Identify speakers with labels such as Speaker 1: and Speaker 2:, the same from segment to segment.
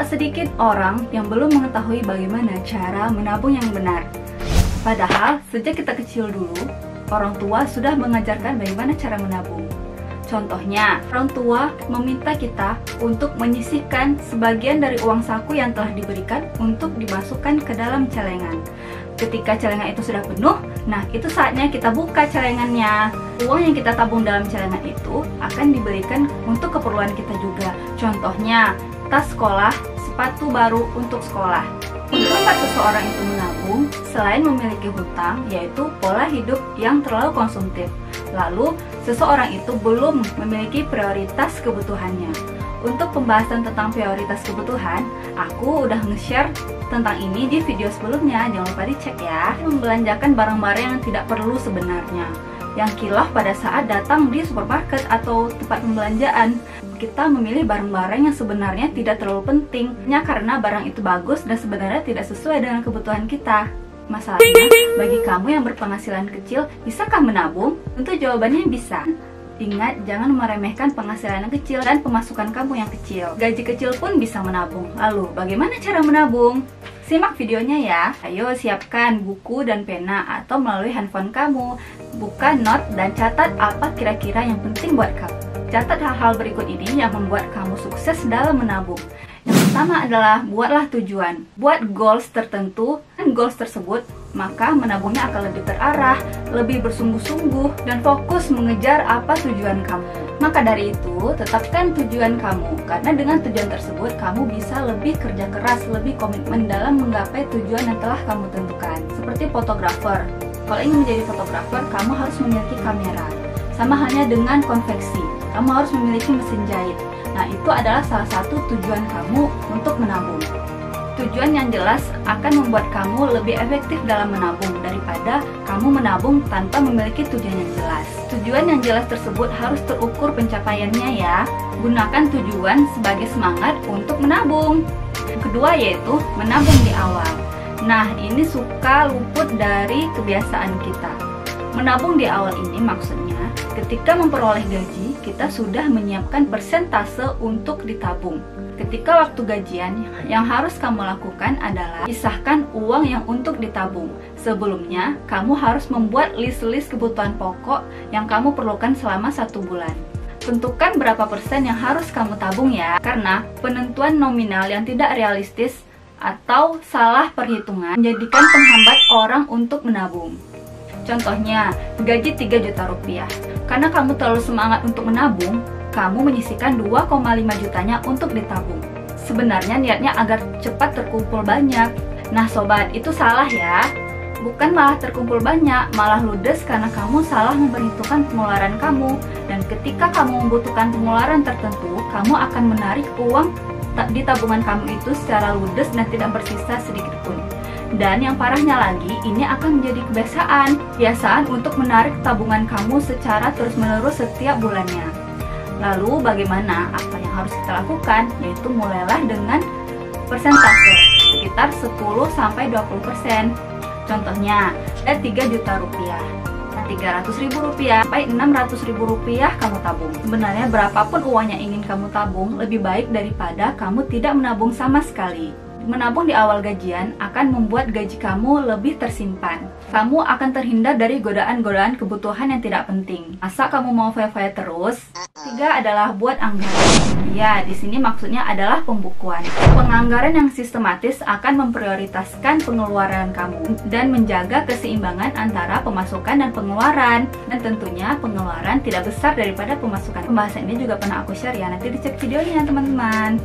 Speaker 1: Tak sedikit orang yang belum mengetahui bagaimana cara menabung yang benar. Padahal sejak kita kecil dulu, orang tua sudah mengajarkan bagaimana cara menabung. Contohnya, orang tua meminta kita untuk menyisihkan sebagian dari uang saku yang telah diberikan untuk dimasukkan ke dalam celengan. Ketika celengan itu sudah penuh, nah itu saatnya kita buka celengannya. Uang yang kita tabung dalam celengan itu akan diberikan untuk keperluan kita juga. Contohnya, tas sekolah, sepatu baru untuk sekolah. Untuk tempat seseorang itu menabung, selain memiliki hutang, yaitu pola hidup yang terlalu konsumtif. Lalu, seseorang itu belum memiliki prioritas kebutuhannya. Untuk pembahasan tentang prioritas kebutuhan, aku udah nge-share tentang ini di video sebelumnya, jangan lupa dicek ya. Membelanjakan barang-barang yang tidak perlu sebenarnya, yang kilaf pada saat datang di supermarket atau tempat pembelanjaan. Kita memilih barang-barang yang sebenarnya tidak terlalu penting, hanya karena barang itu bagus dan sebenarnya tidak sesuai dengan kebutuhan kita. Masalahnya, bagi kamu yang berpenghasilan kecil, bisakah menabung? Tentu jawabannya bisa. Ingat, jangan meremehkan penghasilan yang kecil dan pemasukan kamu yang kecil. Gaji kecil pun bisa menabung. Lalu, bagaimana cara menabung? Simak videonya ya. Ayo siapkan buku dan pena atau melalui handphone kamu. Buka note dan catat apa kira-kira yang penting buat kamu. Catat hal-hal berikut ini yang membuat kamu sukses dalam menabung. Yang pertama adalah buatlah tujuan. Buat goals tertentu, dan goals tersebut maka menabungnya akan lebih terarah, lebih bersungguh-sungguh, dan fokus mengejar apa tujuan kamu. Maka dari itu, tetapkan tujuan kamu, karena dengan tujuan tersebut, kamu bisa lebih kerja keras, lebih komitmen dalam menggapai tujuan yang telah kamu tentukan. Seperti fotografer. Kalau ingin menjadi fotografer, kamu harus memiliki kamera. Sama halnya dengan konveksi, kamu harus memiliki mesin jahit. Nah, itu adalah salah satu tujuan kamu untuk menabung. Tujuan yang jelas akan membuat kamu lebih efektif dalam menabung daripada kamu menabung tanpa memiliki tujuan yang jelas. Tujuan yang jelas tersebut harus terukur pencapaiannya ya. Gunakan tujuan sebagai semangat untuk menabung. Kedua yaitu menabung di awal. Nah, ini suka luput dari kebiasaan kita. Menabung di awal ini maksudnya ketika memperoleh gaji, kita sudah menyiapkan persentase untuk ditabung. Ketika waktu gajian, yang harus kamu lakukan adalah pisahkan uang yang untuk ditabung. Sebelumnya, kamu harus membuat list-list kebutuhan pokok yang kamu perlukan selama 1 bulan. Tentukan berapa persen yang harus kamu tabung ya, karena penentuan nominal yang tidak realistis atau salah perhitungan menjadikan penghambat orang untuk menabung. Contohnya, gaji 3 juta rupiah. Karena kamu terlalu semangat untuk menabung, kamu menyisihkan 2,5 jutanya untuk ditabung. Sebenarnya niatnya agar cepat terkumpul banyak. Nah sobat, itu salah ya. Bukan malah terkumpul banyak, malah ludes karena kamu salah memperhitungkan pengeluaran kamu. Dan ketika kamu membutuhkan pengeluaran tertentu, kamu akan menarik uang di tabungan kamu itu secara ludes dan tidak bersisa sedikit pun. Dan yang parahnya lagi, ini akan menjadi kebiasaan untuk menarik tabungan kamu secara terus-menerus setiap bulannya. Lalu bagaimana? Apa yang harus kita lakukan? Yaitu mulailah dengan persentase, sekitar 10-20%. Contohnya, ada 3 juta rupiah. 300.000 rupiah sampai 600.000 rupiah kamu tabung. Sebenarnya berapapun uang yang ingin kamu tabung, lebih baik daripada kamu tidak menabung sama sekali. Menabung di awal gajian akan membuat gaji kamu lebih tersimpan. Kamu akan terhindar dari godaan-godaan kebutuhan yang tidak penting. Masa kamu mau foya-foya terus? 3 adalah buat anggaran. Ya, di sini maksudnya adalah pembukuan. Penganggaran yang sistematis akan memprioritaskan pengeluaran kamu dan menjaga keseimbangan antara pemasukan dan pengeluaran. Dan tentunya pengeluaran tidak besar daripada pemasukan. Pembahasan ini juga pernah aku share ya, nanti dicek videonya teman-teman.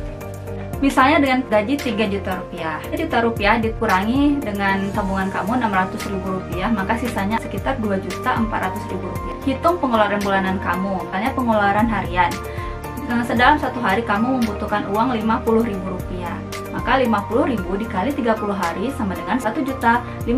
Speaker 1: Misalnya dengan gaji 3 juta rupiah. 3 juta rupiah dikurangi dengan tabungan kamu 600.000 rupiah, maka sisanya sekitar 2.400.000 rupiah. Hitung pengeluaran bulanan kamu, misalnya pengeluaran harian. Dalam 1 hari kamu membutuhkan uang 50.000 rupiah. Maka 50.000 dikali 30 hari sama dengan 1.500.000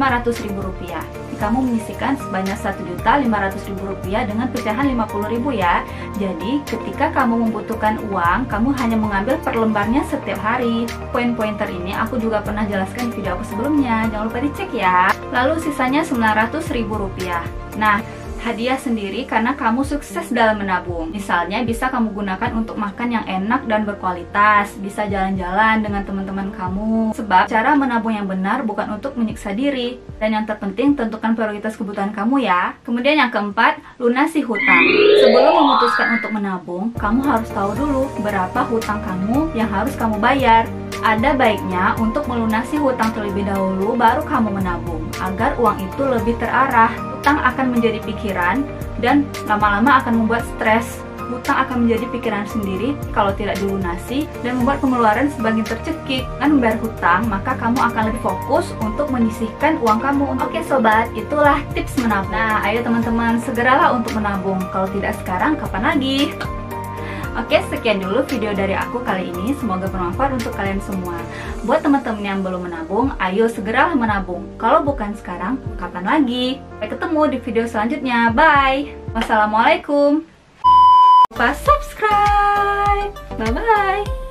Speaker 1: rupiah. Kamu menyisihkan sebanyak 1.500.000 rupiah dengan pecahan 50.000 ya. Jadi ketika kamu membutuhkan uang, kamu hanya mengambil per lembarnya setiap hari. Poin-pointer ini aku juga pernah jelaskan di video aku sebelumnya, jangan lupa dicek ya. Lalu sisanya 900.000 rupiah. Nah, hadiah sendiri karena kamu sukses dalam menabung. Misalnya bisa kamu gunakan untuk makan yang enak dan berkualitas, bisa jalan-jalan dengan teman-teman kamu. Sebab cara menabung yang benar bukan untuk menyiksa diri. Dan yang terpenting, tentukan prioritas kebutuhan kamu ya. Kemudian yang keempat, lunasi hutang. Sebelum memutuskan untuk menabung, kamu harus tahu dulu berapa hutang kamu yang harus kamu bayar. Ada baiknya untuk melunasi hutang terlebih dahulu baru kamu menabung, agar uang itu lebih terarah. Hutang akan menjadi pikiran dan lama-lama akan membuat stres. Hutang akan menjadi pikiran sendiri kalau tidak dilunasi dan membuat pengeluaran semakin tercekik. Dengan membayar hutang, maka kamu akan lebih fokus untuk menyisihkan uang kamu. Oke sobat, itulah tips menabung. Nah, ayo teman-teman, segeralah untuk menabung. Kalau tidak sekarang, kapan lagi? Oke, sekian dulu video dari aku kali ini. Semoga bermanfaat untuk kalian semua. Buat teman-teman yang belum menabung, ayo segeralah menabung. Kalau bukan sekarang, kapan lagi? Sampai ketemu di video selanjutnya. Bye. Wassalamualaikum. Lupa subscribe. Bye-bye.